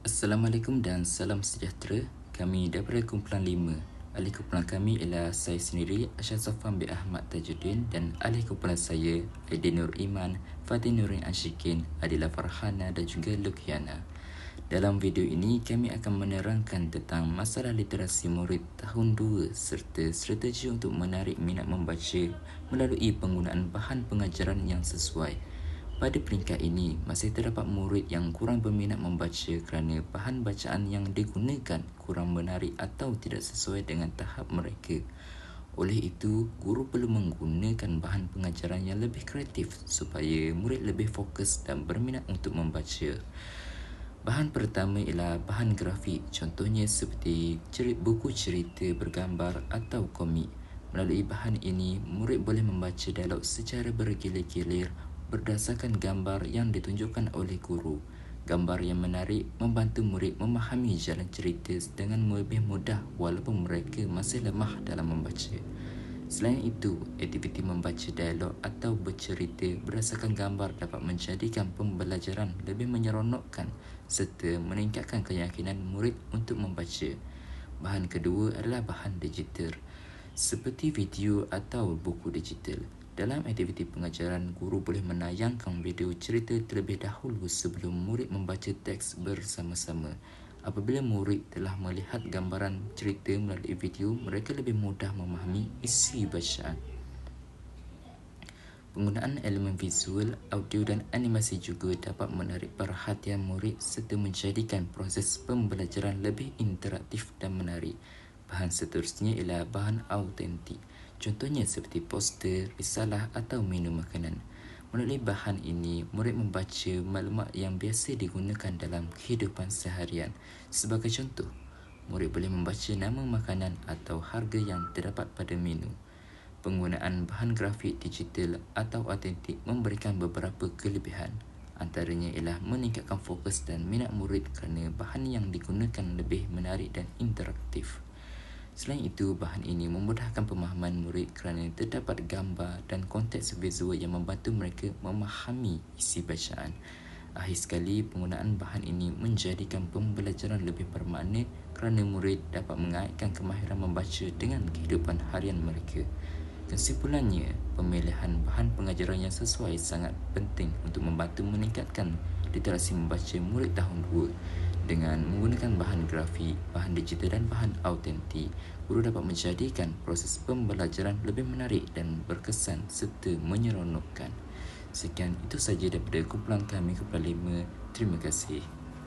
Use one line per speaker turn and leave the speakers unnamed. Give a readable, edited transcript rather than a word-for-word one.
Assalamualaikum dan salam sejahtera. Kami daripada kumpulan 5. Ahli kumpulan kami ialah saya sendiri, Asyad Safwan bin Ahmad Tajuddin, dan ahli kumpulan saya, Aidin Nur Iman, Fatin Nurin Ashikin, Adila Farhana dan juga Lukiana. Dalam video ini, kami akan menerangkan tentang masalah literasi murid tahun 2 serta strategi untuk menarik minat membaca melalui penggunaan bahan pengajaran yang sesuai. Pada peringkat ini, masih terdapat murid yang kurang berminat membaca kerana bahan bacaan yang digunakan kurang menarik atau tidak sesuai dengan tahap mereka. Oleh itu, guru perlu menggunakan bahan pengajaran yang lebih kreatif supaya murid lebih fokus dan berminat untuk membaca. Bahan pertama ialah bahan grafik, contohnya seperti buku cerita bergambar atau komik. Melalui bahan ini, murid boleh membaca dialog secara bergilir-gilir berdasarkan gambar yang ditunjukkan oleh guru. Gambar yang menarik membantu murid memahami jalan cerita dengan lebih mudah walaupun mereka masih lemah dalam membaca. Selain itu, aktiviti membaca dialog atau bercerita berdasarkan gambar dapat menjadikan pembelajaran lebih menyeronokkan serta meningkatkan keyakinan murid untuk membaca. Bahan kedua adalah bahan digital, seperti video atau buku digital. Dalam aktiviti pengajaran, guru boleh menayangkan video cerita terlebih dahulu sebelum murid membaca teks bersama-sama. Apabila murid telah melihat gambaran cerita melalui video, mereka lebih mudah memahami isi bacaan. Penggunaan elemen visual, audio dan animasi juga dapat menarik perhatian murid serta menjadikan proses pembelajaran lebih interaktif dan menarik. Bahan seterusnya ialah bahan autentik. Contohnya seperti poster, risalah atau menu makanan. Melalui bahan ini, murid membaca maklumat yang biasa digunakan dalam kehidupan seharian. Sebagai contoh, murid boleh membaca nama makanan atau harga yang terdapat pada menu. Penggunaan bahan grafik digital atau autentik memberikan beberapa kelebihan. Antaranya ialah meningkatkan fokus dan minat murid kerana bahan yang digunakan lebih menarik dan interaktif. Selain itu, bahan ini memudahkan pemahaman murid kerana terdapat gambar dan konteks visual yang membantu mereka memahami isi bacaan. Akhir sekali, penggunaan bahan ini menjadikan pembelajaran lebih bermakna kerana murid dapat mengaitkan kemahiran membaca dengan kehidupan harian mereka. Kesimpulannya, pemilihan bahan pengajaran yang sesuai sangat penting untuk membantu meningkatkan literasi membaca murid tahun 2. Dengan menggunakan bahan grafik, bahan digital dan bahan autentik, guru dapat menjadikan proses pembelajaran lebih menarik dan berkesan serta menyeronokkan. Sekian itu sahaja daripada kumpulan kami kumpulan 5. Terima kasih.